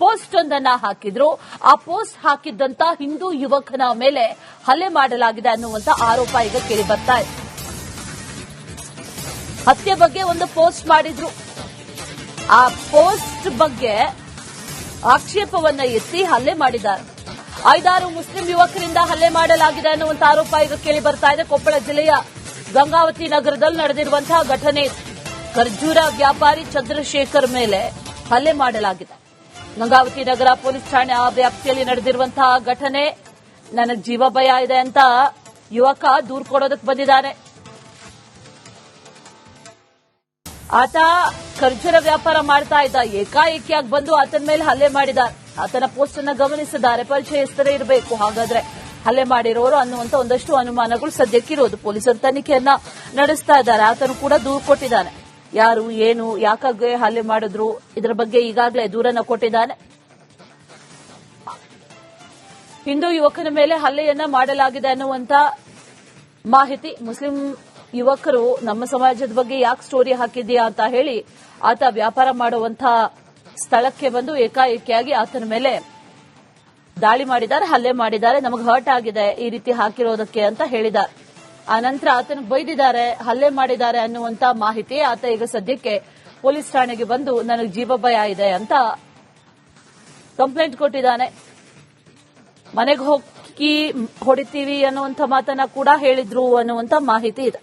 Post ಒಂದನ್ನ ಹಾಕಿದ್ರು. ಆ ಪೋಸ್ಟ್ ಹಾಕಿದ್ದಂತ ಹಿಂದೂ ಯುವಕನ ಮೇಲೆ ಹಲ್ಲೆ ಮಾಡಲಾಗಿದೆ ಅನ್ನುವಂತ ಆರೋಪ ಈಗ ಕೇಳಿ ಬರ್ತಾ ಇದೆ. ಹತ್ಯೆ ಬಗ್ಗೆ ಒಂದು ಪೋಸ್ಟ್ ಮಾಡಿದ್ರು. ಆ ಪೋಸ್ಟ್ ಬಗ್ಗೆ ಆಕ್ಷೇಪವನ್ನ ಎತ್ತಿ ಹಲ್ಲೆ ಮಾಡಿದ್ದಾರೆ. 5-6 ಮುಸ್ಲಿಂ ಯುವಕರಿಂದ ಹಲ್ಲೆ ಮಾಡಲಾಗಿದೆ ಅನ್ನುವಂತ ಆರೋಪ ಈಗ ಕೇಳಿ ಬರ್ತಾ ಇದೆ. ಕೊಪ್ಪಳ ಜಿಲ್ಲೆಯ ಗಂಗಾವತಿ ನಗರದಲ್ಲಿ ನಡೆದಿರುವಂತಹ ಘಟನೆ. ಖರ್ಜೂರ ವ್ಯಾಪಾರಿ ಚಂದ್ರಶೇಖರ್ ಮೇಲೆ ಹಲ್ಲೆ ಮಾಡಲಾಗಿದೆ. ಗಂಗಾವತಿ ನಗರ ಪೊಲೀಸ್ ಠಾಣೆ ಆ ವ್ಯಾಪ್ತಿಯಲ್ಲಿ ನಡೆದಿರುವಂತಹ ಘಟನೆ. ನನಗೆ ಜೀವ ಭಯ ಇದೆ ಅಂತ ಯುವಕ ದೂರು ಕೊಡೋದಕ್ಕೆ ಬಂದಿದ್ದಾನೆ. ಆತ ಖರ್ಜೂರ ವ್ಯಾಪಾರ ಮಾಡ್ತಾ ಇದ್ದ. ಏಕಾಏಕಿಯಾಗಿ ಬಂದು ಆತನ ಮೇಲೆ ಹಲ್ಲೆ ಮಾಡಿದ್ದಾರೆ. ಆತನ ಪೋಸ್ಟ್ ಅನ್ನು ಗಮನಿಸಿದ್ದಾರೆ. ಪರಿಚಯಸ್ಥರೇ ಇರಬೇಕು ಹಾಗಾದ್ರೆ ಹಲ್ಲೆ ಮಾಡಿರೋರು ಅನ್ನುವಂತ ಒಂದಷ್ಟು ಅನುಮಾನಗಳು ಸದ್ಯಕ್ಕಿರೋದು. ಪೊಲೀಸರು ತನಿಖೆಯನ್ನ ನಡೆಸ್ತಾ ಇದ್ದಾರೆ. ಆತನು ಕೂಡ ದೂರು ಕೊಟ್ಟಿದ್ದಾನೆ. ಯಾರು ಏನು ಯಾಕಾಗೆ ಹಲ್ಲೆ ಮಾಡಿದ್ರು ಇದರ ಬಗ್ಗೆ ಈಗಾಗಲೇ ದೂರನ್ನ ಕೊಟ್ಟಿದ್ದಾನೆ. ಹಿಂದೂ ಯುವಕನ ಮೇಲೆ ಹಲ್ಲೆಯನ್ನ ಮಾಡಲಾಗಿದೆ ಅನ್ನುವಂತ ಮಾಹಿತಿ. ಮುಸ್ಲಿಂ ಯುವಕರು ನಮ್ಮ ಸಮಾಜದ ಬಗ್ಗೆ ಯಾಕೆ ಸ್ಟೋರಿ ಹಾಕಿದ್ಯಾ ಅಂತ ಹೇಳಿ ಆತ ವ್ಯಾಪಾರ ಮಾಡುವಂತ ಸ್ಥಳಕ್ಕೆ ಬಂದು ಏಕಾಏಕಿಯಾಗಿ ಆತನ ಮೇಲೆ ದಾಳಿ ಮಾಡಿದ್ದಾರೆ, ಹಲ್ಲೆ ಮಾಡಿದ್ದಾರೆ. ನಮಗೆ ಹರ್ಟ್ ಆಗಿದೆ ಈ ರೀತಿ ಹಾಕಿರೋದಕ್ಕೆ ಅಂತ ಹೇಳಿದ್ದಾರೆ. ಆ ನಂತರ ಆತನಿಗೆ ಬೈದಿದ್ದಾರೆ, ಹಲ್ಲೆ ಮಾಡಿದ್ದಾರೆ ಅನ್ನುವಂತ ಮಾಹಿತಿ. ಆತ ಈಗ ಸದ್ಯಕ್ಕೆ ಪೊಲೀಸ್ ಠಾಣೆಗೆ ಬಂದು ನನಗೆ ಜೀವ ಭಯ ಇದೆ ಅಂತ ಕಂಪ್ಲೇಂಟ್ ಕೊಟ್ಟಿದ್ದಾನೆ. ಮನೆಗೆ ಹೋಗಿ ಹೊಡಿತೀವಿ ಅನ್ನುವಂಥ ಮಾತನ್ನ ಕೂಡ ಹೇಳಿದ್ರು ಅನ್ನುವಂತ ಮಾಹಿತಿ ಇದೆ.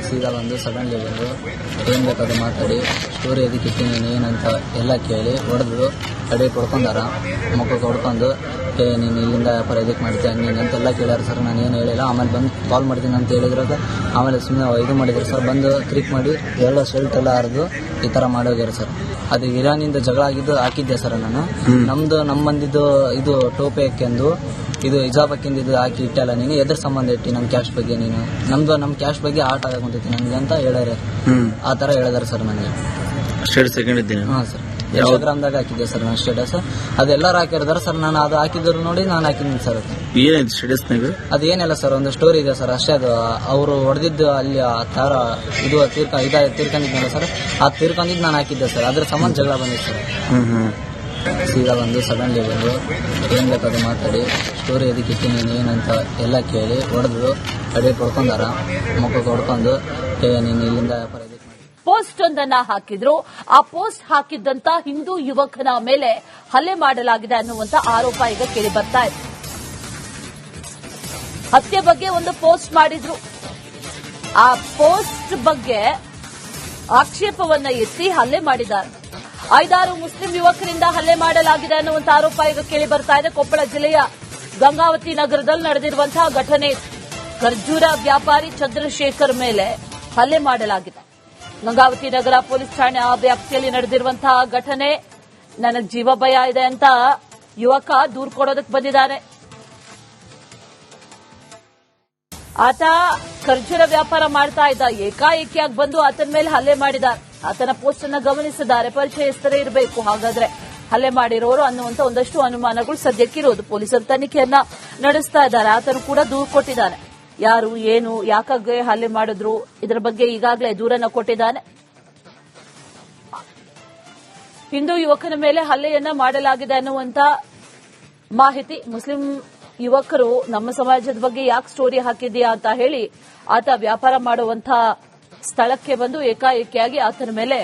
ಸೀದಾ ಬಂದು ಸಡನ್ಲಿ ಬಂದು ಏನ್ ಬೇಕಾದ್ರೂ ಮಾತಾಡಿ ಸ್ಟೋರಿ ಅದಕ್ಕೆ ಇಟ್ಟಿನಿ ಏನಂತ ಎಲ್ಲ ಕೇಳಿ ಹೊಡೆದು ಕಡೆ ಕೊಡ್ಕೊಂಡಾರ. ಮಕ್ಕಳು ಹೊಡ್ಕೊಂಡು ನೀನು ಇಲ್ಲಿಂದ ವ್ಯಾಪಾರ ಇದಕ್ಕೆ ಮಾಡ್ತೀಯ ಹಂಗೆ ಅಂತೆಲ್ಲ ಕೇಳ್ಯಾರ ಸರ್. ನಾನು ಏನು ಹೇಳಿಲ್ಲ. ಆಮೇಲೆ ಬಂದು ಕಾಲ್ ಮಾಡ್ತೀನಿ ಅಂತ ಹೇಳಿದ್ರಾಗ ಆಮೇಲೆ ಸುಮ್ಮನೆ ಇದು ಮಾಡಿದ್ರು ಸರ್. ಬಂದು ಕ್ಲಿಕ್ ಮಾಡಿ ಎಲ್ಲ ಶೆಲ್ಟ್ ಎಲ್ಲ ಹರಿದು ಈ ಥರ ಮಾಡೋಗ್ಯಾರ ಸರ್. ಅದು ಇರಾನಿಂದ ಜಗಳ ಆಗಿದ್ದು ಹಾಕಿದ್ದೆ ಸರ್ ನಾನು. ನಮ್ಮ ಮಂದಿದ್ದು ಇದು ಟೋಪೆ ಹಾಕ್ಯಂದು ಇದು ಹಿಜಾಬ್ ಹಾಕಿಂದು ಹಾಕಿ ಇಟ್ಟಲ್ಲ. ನೀನು ಎದ್ರ ಸಂಬಂಧ ಇಟ್ಟಿ ನಮ್ಮ ಕ್ಯಾಶ್ ಬಗ್ಗೆ ನೀನು ನಮ್ಮ ಕ್ಯಾಶ್ ಬಗ್ಗೆ ಆಟ ಆಗಕೊಂತೈತಿ ನನಗೆ ಅಂತ ಹೇಳ್ಯಾರ. ಆ ಥರ ಹೇಳಿದಾರೆ ಸರ್ ನನಗೆ. ಹಾಂ ಸರ್, ಇನ್ಸ್ಟಾಗ್ರಾಮ್ದಾಗ ಹಾಕಿದ್ದೆ ಸರ್ ನಾನು ಸ್ಟೇಟಸ್. ಅದೆಲ್ಲರೂ ಹಾಕಿರ್ದಾರೆ ಸರ್. ನಾನು ಅದು ಹಾಕಿದ್ರು ನೋಡಿ ನಾನು ಹಾಕಿದ್ದೀನಿ ಸರ್. ಏನಾಯ್ತು ಸ್ಟೇಟಸ್ನಾಗ? ಅದೇನಿಲ್ಲ ಸರ್, ಒಂದು ಸ್ಟೋರಿ ಇದೆ ಸರ್ ಅಷ್ಟೇ. ಅದು ಅವರು ಹೊಡೆದಿದ್ದು ಅಲ್ಲಿ ಆ ಥರ ಇದು ತೀರ್ಕೊಂಡಿದ್ನಲ್ಲ ಸರ್. ಆ ತೀರ್ಕೊಂಡಿದ್ದು ನಾನು ಹಾಕಿದ್ದೆ ಸರ್. ಅದ್ರ ಸಂಬಂಧ ಜಗಳ ಬಂದಿತ್ತು ಸರ್. ಸೀದಾ ಬಂದು ಸಡನ್ಲಿ ಬಂದು ಏನ್ ಬೇಕಾದ್ರೂ ಮಾತಾಡಿ ಸ್ಟೋರಿ ಅದಕ್ಕೆ ಇಟ್ಟಿನಿ ಏನಂತ ಎಲ್ಲ ಕೇಳಿ ಹೊಡೆದು ಕಡೆ ಕೊಡ್ಕೊಂಡಾರ. ಮಕ್ಕಳು ಹೊಡ್ಕೊಂಡು ನೀನು ಇಲ್ಲಿಂದ ವ್ಯಾಪಾರ ಇದಕ್ಕೆ ಪೋಸ್ಟ್ ಒಂದನ್ನ ಹಾಕಿದ್ರು. ಆ ಪೋಸ್ಟ್ ಹಾಕಿದ್ದಂತ ಹಿಂದೂ ಯುವಕನ ಮೇಲೆ ಹಲ್ಲೆ ಮಾಡಲಾಗಿದೆ ಅನ್ನುವಂತ ಆರೋಪ ಈಗ ಕೇಳಿ ಬರ್ತಾ ಇದೆ. ಹತ್ಯೆ ಬಗ್ಗೆ ಒಂದು ಪೋಸ್ಟ್ ಮಾಡಿದ್ರು. ಆ ಪೋಸ್ಟ್ ಬಗ್ಗೆ ಆಕ್ಷೇಪವನ್ನ ಎತ್ತಿ ಹಲ್ಲೆ ಮಾಡಿದ್ದಾರೆ. 5-6 ಮುಸ್ಲಿಂ ಯುವಕರಿಂದ ಹಲ್ಲೆ ಮಾಡಲಾಗಿದೆ ಅನ್ನುವಂತ ಆರೋಪ ಈಗ ಕೇಳಿ ಬರ್ತಾ ಇದೆ. ಕೊಪ್ಪಳ ಜಿಲ್ಲೆಯ ಗಂಗಾವತಿ ನಗರದಲ್ಲಿ ನಡೆದಿರುವಂತಹ ಘಟನೆ. ಖರ್ಜೂರ ವ್ಯಾಪಾರಿ ಚಂದ್ರಶೇಖರ್ ಮೇಲೆ ಹಲ್ಲೆ ಮಾಡಲಾಗಿದೆ. ಗಂಗಾವತಿ ನಗರ ಪೊಲೀಸ್ ಠಾಣೆ ಆ ವ್ಯಾಪ್ತಿಯಲ್ಲಿ ನಡೆದಿರುವಂತಹ ಘಟನೆ. ನನಗೆ ಜೀವ ಭಯ ಇದೆ ಅಂತ ಯುವಕ ದೂರು ಕೊಡೋದಕ್ಕೆ ಬಂದಿದ್ದಾನೆ. ಆತ ಖರ್ಜೂರ ವ್ಯಾಪಾರ ಮಾಡ್ತಾ ಇದ್ದ. ಏಕಾಏಕಿಯಾಗಿ ಬಂದು ಆತನ ಮೇಲೆ ಹಲ್ಲೆ ಮಾಡಿದ್ದಾರೆ. ಆತನ ಪೋಸ್ಟ್ ಅನ್ನು ಗಮನಿಸಿದ್ದಾರೆ. ಪರಿಚಯಸ್ಥರೇ ಇರಬೇಕು ಹಾಗಾದ್ರೆ ಹಲ್ಲೆ ಮಾಡಿರೋರು ಅನ್ನುವಂತ ಒಂದಷ್ಟು ಅನುಮಾನಗಳು ಸದ್ಯಕ್ಕಿರೋದು. ಪೊಲೀಸರು ತನಿಖೆಯನ್ನ ನಡೆಸ್ತಾ ಇದ್ದಾರೆ. ಆತನು ಕೂಡ ದೂರು ಕೊಟ್ಟಿದ್ದಾನೆ. ಯಾರು ಏನು ಯಾಕಾಗೆ ಹಲ್ಲೆ ಮಾಡಿದ್ರು ಇದರ ಬಗ್ಗೆ ಈಗಾಗಲೇ ದೂರನ್ನ ಕೊಟ್ಟಿದ್ದಾನೆ. ಹಿಂದೂ ಯುವಕನ ಮೇಲೆ ಹಲ್ಲೆಯನ್ನ ಮಾಡಲಾಗಿದೆ ಅನ್ನುವಂತ ಮಾಹಿತಿ. ಮುಸ್ಲಿಂ ಯುವಕರು ನಮ್ಮ ಸಮಾಜದ ಬಗ್ಗೆ ಯಾಕೆ ಸ್ಟೋರಿ ಹಾಕಿದ್ಯಾ ಅಂತ ಹೇಳಿ ಆತ ವ್ಯಾಪಾರ ಮಾಡುವಂತ ಸ್ಥಳಕ್ಕೆ ಬಂದು ಏಕಾಏಕಿಯಾಗಿ ಆತನ ಮೇಲೆ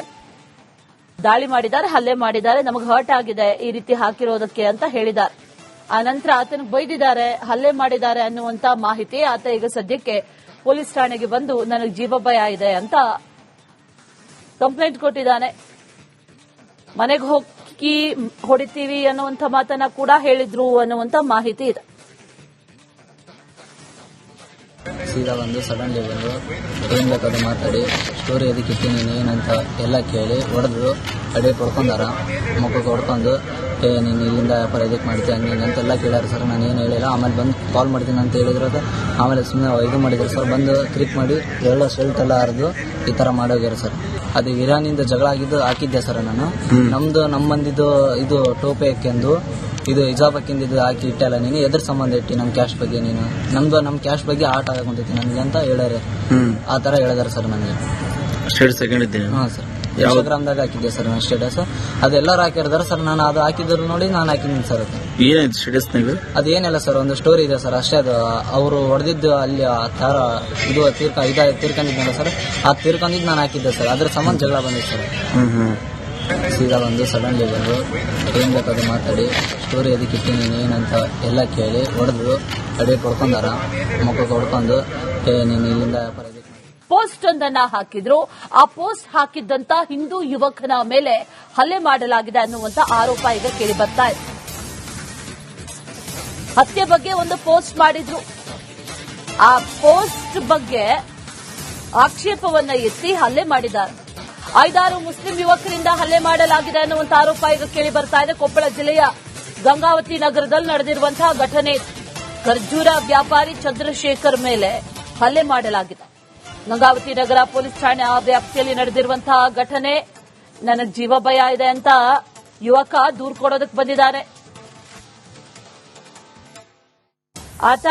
ದಾಳಿ ಮಾಡಿದ್ದಾರೆ, ಹಲ್ಲೆ ಮಾಡಿದ್ದಾರೆ. ನಮಗೆ ಹರ್ಟ್ ಆಗಿದೆ ಈ ರೀತಿ ಹಾಕಿರೋದಕ್ಕೆ ಅಂತ ಹೇಳಿದ್ದಾರೆ. ಆ ನಂತರ ಆತನಿಗೆ ಬೈದಿದ್ದಾರೆ, ಹಲ್ಲೆ ಮಾಡಿದ್ದಾರೆ ಅನ್ನುವಂತ ಮಾಹಿತಿ. ಆತ ಈಗ ಸದ್ಯಕ್ಕೆ ಪೊಲೀಸ್ ಠಾಣೆಗೆ ಬಂದು ನನಗೆ ಜೀವ ಭಯ ಇದೆ ಅಂತ ಕಂಪ್ಲೇಂಟ್ ಕೊಟ್ಟಿದ್ದಾನೆ. ಮನೆಗೆ ಹೋಗಿ ಹೊಡಿತೀವಿ ಅನ್ನುವಂಥ ಮಾತನ್ನ ಕೂಡ ಹೇಳಿದ್ರು ಅನ್ನುವಂತ ಮಾಹಿತಿ ಇದೆ. ಸೀದಾ ಬಂದು ಸಡನ್ಲಿ ಬಂದು ಏನ್ ಬೇಕಾದ್ರೂ ಮಾತಾಡಿ ಸ್ಟೋರಿ ಅದಕ್ಕೆ ಇಟ್ಟಿನಿ ಏನಂತ ಎಲ್ಲ ಕೇಳಿ ಹೊಡೆದು ಕಡೆ ಕೊಡ್ಕೊಂಡಾರ. ಮಕ್ಕಳು ಹೊಡ್ಕೊಂಡು ನೀನು ಇಲ್ಲಿಂದ ವ್ಯಾಪಾರ ಇದಕ್ಕೆ ಮಾಡ್ತೀಯ ಹಂಗೆ ಅಂತೆಲ್ಲ ಕೇಳ್ಯಾರ ಸರ್. ನಾನು ಏನು ಹೇಳಿಲ್ಲ. ಆಮೇಲೆ ಬಂದು ಕಾಲ್ ಮಾಡ್ತೀನಿ ಅಂತ ಹೇಳಿದ್ರಾಗ ಆಮೇಲೆ ಸುಮ್ಮನೆ ಇದು ಮಾಡಿದ್ರು ಸರ್. ಬಂದು ಕ್ಲಿಕ್ ಮಾಡಿ ಎಲ್ಲ ಶೆಲ್ಟ್ ಎಲ್ಲ ಹರಿದು ಈ ಥರ ಮಾಡೋಗ್ಯಾರ ಸರ್. ಅದು ಇರಾನಿಂದ ಜಗಳ ಆಗಿದ್ದು ಹಾಕಿದ್ದೆ ಸರ್ ನಾನು. ನಮ್ಮ ಮಂದಿದ್ದು ಇದು ಟೋಪೆ ಹಾಕ್ಯಂದು ಇದು ಹಿಜಾಬ್ ಹಾಕಿಂದು ಹಾಕಿ ಇಟ್ಟಲ್ಲ. ನೀನು ಎದ್ರ ಸಂಬಂಧ ಇಟ್ಟಿ ನಮ್ಮ ಕ್ಯಾಶ್ ಬಗ್ಗೆ ನೀನು ನಮ್ಮ ಕ್ಯಾಶ್ ಬಗ್ಗೆ ಆಟ ಆಗಕೊಂತೈತಿ ನನಗೆ ಅಂತ ಹೇಳ್ಯಾರ. ಆ ಥರ ಹೇಳಿದಾರೆ ಸರ್ ನನಗೆ. ಸ್ಟೇಟಸ್ ಹಾಕೊಂಡಿದ್ದೀನಿ. ಹಾಂ ಸರ್. ಇನ್ಸ್ಟಾಗ್ರಾಮ್ದಾಗ ಹಾಕಿದ್ದೆ ಸರ್ ನಾನು ಸ್ಟೇಟಸ್. ಅದೆಲ್ಲರೂ ಹಾಕಿರ್ದಾರೆ ಸರ್. ನಾನು ಅದು ಹಾಕಿದ್ರು ನೋಡಿ ನಾನು ಹಾಕಿದ್ದೀನಿ ಸರ್. ಏನಾಯ್ತು ಸ್ಟೇಟಸ್? ಅದೇನಿಲ್ಲ ಸರ್, ಒಂದು ಸ್ಟೋರಿ ಇದೆ ಸರ್ ಅಷ್ಟೇ. ಅದು ಅವರು ಹೊಡೆದಿದ್ದು ಅಲ್ಲಿ ಆ ತರ ಇದು ತೀರ್ಕೊಂಡಿದ್ನಲ್ಲ ಸರ್, ಆ ತೀರ್ಕೊಂಡಿದ್ದು ನಾನು ಹಾಕಿದ್ದೆ ಸರ್. ಅದ್ರ ಸಂಬಂಧ ಜಗಳ ಬಂದಿದೆ ಸರ್. ಸೀದಾ ಬಂದು ಸಡನ್ಲಿ ಬಂದು ಏನ್ ಬೇಕಾದ್ರೂ ಮಾತಾಡಿ ಸ್ಟೋರಿ ಅದಕ್ಕೆ ಇಟ್ಟಿದ್ದೀನಿ ಏನಂತ ಎಲ್ಲ ಕೇಳಿ ಹೊಡೆದು ಅಡಿ ಹೊಡ್ಕೊಂಡಾರ, ಮಕ್ಕಳು ಹೊಡ್ಕೊಂಡು ನೀನು ಇಲ್ಲಿಂದ ವ್ಯಾಪಾರ ಪೋಸ್ಟ್ ಒಂದನ್ನ ಹಾಕಿದ್ರು. ಆ ಪೋಸ್ಟ್ ಹಾಕಿದ್ದಂತ ಹಿಂದೂ ಯುವಕನ ಮೇಲೆ ಹಲ್ಲೆ ಮಾಡಲಾಗಿದೆ ಅನ್ನುವಂತ ಆರೋಪ ಈಗ ಕೇಳಿ ಬರ್ತಾ ಇದೆ. ಹತ್ಯೆ ಬಗ್ಗೆ ಒಂದು ಪೋಸ್ಟ್ ಮಾಡಿದ್ರು. ಆ ಪೋಸ್ಟ್ ಬಗ್ಗೆ ಆಕ್ಷೇಪವನ್ನ ಎತ್ತಿ ಹಲ್ಲೆ ಮಾಡಿದ್ದಾರೆ. 5-6 ಮುಸ್ಲಿಂ ಯುವಕರಿಂದ ಹಲ್ಲೆ ಮಾಡಲಾಗಿದೆ ಅನ್ನುವಂತ ಆರೋಪ ಈಗ ಕೇಳಿ ಬರ್ತಾ ಇದೆ. ಕೊಪ್ಪಳ ಜಿಲ್ಲೆಯ ಗಂಗಾವತಿ ನಗರದಲ್ಲಿ ನಡೆದಿರುವಂತಹ ಘಟನೆ. ಖರ್ಜೂರ ವ್ಯಾಪಾರಿ ಚಂದ್ರಶೇಖರ್ ಮೇಲೆ ಹಲ್ಲೆ ಮಾಡಲಾಗಿದೆ. ಗಂಗಾವತಿ ನಗರ ಪೊಲೀಸ್ ಠಾಣೆ ವ್ಯಾಪ್ತಿಯಲ್ಲಿ ನಡೆದಿರುವಂತಹ ಘಟನೆ. ನನಗೆ ಜೀವ ಭಯ ಇದೆ ಅಂತ ಯುವಕ ದೂರು ಕೊಡೋದಕ್ಕೆ ಬಂದಿದ್ದಾನೆ. ಆತ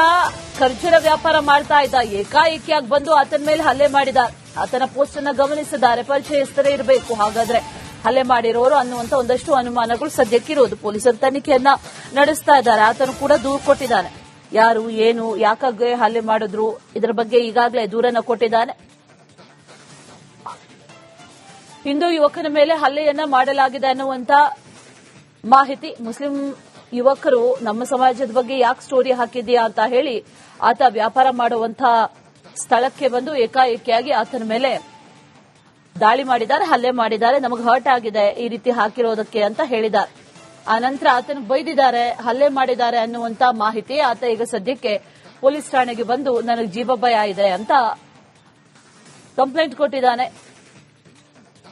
ಖರ್ಜೂರ ವ್ಯಾಪಾರ ಮಾಡ್ತಾ ಇದ್ದ. ಏಕಾಏಕಿಯಾಗಿ ಬಂದು ಆತನ ಮೇಲೆ ಹಲ್ಲೆ ಮಾಡಿದ್ದಾರೆ. ಆತನ ಪೋಸ್ಟ್ ಅನ್ನ ಗಮನಿಸಿದ್ದಾರೆ. ಪರಿಚಯಸ್ಥರೇ ಇರಬೇಕು ಹಾಗಾದ್ರೆ ಹಲ್ಲೆ ಮಾಡಿರೋರು ಅನ್ನುವಂತ ಒಂದಷ್ಟು ಅನುಮಾನಗಳು ಸದ್ಯಕ್ಕಿರೋದು. ಪೊಲೀಸರು ತನಿಖೆಯನ್ನ ನಡೆಸ್ತಾ ಇದ್ದಾರೆ. ಆತನು ಕೂಡ ದೂರು ಕೊಟ್ಟಿದ್ದಾನೆ. ಯಾರು, ಏನು, ಯಾಕಾಗೆ ಹಲ್ಲೆ ಮಾಡಿದ್ರು ಇದರ ಬಗ್ಗೆ ಈಗಾಗಲೇ ದೂರನ್ನ ಕೊಟ್ಟಿದ್ದಾನೆ. ಹಿಂದೂ ಯುವಕನ ಮೇಲೆ ಹಲ್ಲೆಯನ್ನ ಮಾಡಲಾಗಿದೆ ಅನ್ನುವಂತ ಮಾಹಿತಿ. ಮುಸ್ಲಿಂ ಯುವಕರು ನಮ್ಮ ಸಮಾಜದ ಬಗ್ಗೆ ಯಾಕೆ ಸ್ಟೋರಿ ಹಾಕಿದ್ಯಾ ಅಂತ ಹೇಳಿ ಆತ ವ್ಯಾಪಾರ ಮಾಡುವಂತ ಸ್ಥಳಕ್ಕೆ ಬಂದು ಏಕಾಏಕಿಯಾಗಿ ಆತನ ಮೇಲೆ ದಾಳಿ ಮಾಡಿದ್ದಾರೆ, ಹಲ್ಲೆ ಮಾಡಿದ್ದಾರೆ. ನಮಗೆ ಹರ್ಟ್ ಆಗಿದೆ ಈ ರೀತಿ ಹಾಕಿರೋದಕ್ಕೆ ಅಂತ ಹೇಳಿದ್ದಾರೆ. ಆ ನಂತರ ಆತನ ಬೈದಿದ್ದಾರೆ, ಹಲ್ಲೆ ಮಾಡಿದ್ದಾರೆ ಅನ್ನುವಂತ ಮಾಹಿತಿ. ಆತ ಈಗ ಸದ್ಯಕ್ಕೆ ಪೊಲೀಸ್ ಠಾಣೆಗೆ ಬಂದು ನನಗೆ ಜೀವ ಭಯ ಇದೆ ಅಂತ ಕಂಪ್ಲೇಂಟ್ ಕೊಟ್ಟಿದ್ದಾನೆ.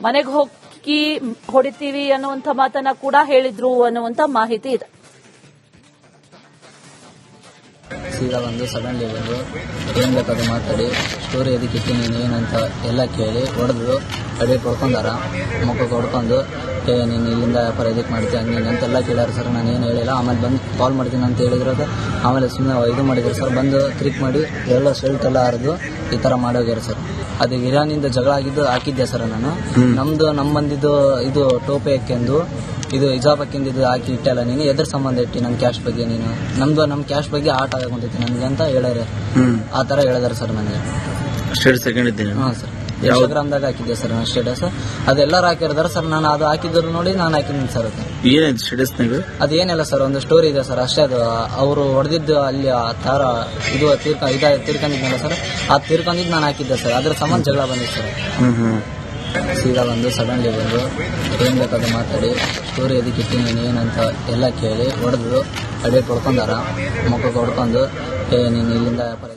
ಮನೆಗೆ ಹೋಗಿ ಹೊಡಿತೀವಿ ಅನ್ನುವಂತ ಮಾತನ್ನ ಕೂಡ ಹೇಳಿದ್ರು ಅನ್ನುವಂತ ಮಾಹಿತಿ ಇದೆ. ಸೀದಾ ಬಂದು ಸಡನ್ಲಿ ಬಂದು ಏನ್ ಬೇಕಾದ್ರೂ ಮಾತಾಡಿ ಸ್ಟೋರಿ ಅದಕ್ಕೆ ಇಟ್ಟಿದ್ದೀನಿ ಏನಂತ ಎಲ್ಲ ಕೇಳಿ ಹೊಡೆದು ಅಡಿ ಹೊಡ್ಕೊಂಡಾರ, ಮಕ್ಕಳು ಹೊಡ್ಕೊಂಡು ನೀನು ಇಲ್ಲಿಂದ ವ್ಯಾಪಾರ ಇದಕ್ಕೆ ಮಾಡ್ತೀಯ ನೀನು ಅಂತೆಲ್ಲ ಕೇಳ್ಯಾರ ಸರ್. ನಾನು ಏನು ಹೇಳಿಲ್ಲ. ಆಮೇಲೆ ಬಂದು ಕಾಲ್ ಮಾಡ್ತೀನಿ ಅಂತ ಹೇಳಿದ್ರಾಗ ಆಮೇಲೆ ಸುಮ್ಮನೆ ಇದು ಮಾಡಿದ್ರು ಸರ್. ಬಂದು ಕ್ಲಿಕ್ ಮಾಡಿ ಎಲ್ಲ ಶೆಲ್ಟ್ ಎಲ್ಲ ಹರಿದು ಈ ತರ ಮಾಡೋಗ್ಯಾರ ಸರ್. ಅದು ಇರಾನಿಂದ ಜಗಳ ಆಗಿದ್ದು ಹಾಕಿದ್ದೆ ಸರ್ ನಾನು. ನಮ್ಮ ಬಂದಿದ್ದು ಇದು ಟೋಪೆ ಹಾಕ್ಯಂದು ಇದು ಹಿಜಾಬ್ ಹಾಕಿಂದು ಹಾಕಿ ಇಟ್ಟಲ್ಲ ನೀನು ಎದ್ರ ಸಂಬಂಧ ಇಟ್ಟಿ ನನ್ನ ಕ್ಯಾಶ್ ಬಗ್ಗೆ ನೀನು ನಮ್ಮ ಕ್ಯಾಶ್ ಬಗ್ಗೆ ಆಟ ಆಗಕೊಂತೈತಿ ನನಗೆ ಅಂತ ಹೇಳ್ಯಾರೆ. ಆ ತರ ಹೇಳಿದಾರೆ ಸರ್ ನನಗೆ. ಹಾಂ ಸರ್, ಇನ್ಸ್ಟಾಗ್ರಾಮ್ದಾಗ ಹಾಕಿದ್ದೆ ಸರ್ ನಾನು ಸ್ಟೇಟಸ್. ಅದೆಲ್ಲರೂ ಹಾಕಿರ್ದಾರೆ ಸರ್. ನಾನು ಅದು ಹಾಕಿದ್ರು ನೋಡಿ ನಾನು ಹಾಕಿದ್ದೀನಿ ಸರ್. ಏನಾಯ್ತು ಸ್ಟೇಟಸ್? ಅದೇನಿಲ್ಲ ಸರ್, ಒಂದು ಸ್ಟೋರಿ ಇದೆ ಸರ್ ಅಷ್ಟೇ. ಅದು ಅವರು ಹೊಡೆದಿದ್ದು ಅಲ್ಲಿ ಆ ತರ ಇದು ತೀರ್ಕೊಂಡಿದ್ನಲ್ಲ ಸರ್, ಆ ತೀರ್ಕೊಂಡಿದ್ದು ನಾನು ಹಾಕಿದ್ದೆ ಸರ್. ಅದ್ರ ಸಂಬಂಧ ಜಗಳ ಬಂದಿದೆ ಸರ್. ಸೀದಾ ಬಂದು ಸಡನ್ಲಿ ಬಂದು ಏನ್ ಬೇಕಾದ್ರೂ ಮಾತಾಡಿ ಸ್ಟೋರಿ ಅದಕ್ಕೆ ಇಟ್ಟಿದ್ದೀನಿ ಏನಂತ ಎಲ್ಲ ಕೇಳಿ ಹೊಡೆದು ಅಡಿ ಹೊಡ್ಕೊಂಡಾರ, ಮಕ್ಕಳು ಹೊಡ್ಕೊಂಡು ನೀನು ಇಲ್ಲಿಂದ ವ್ಯಾಪಾರ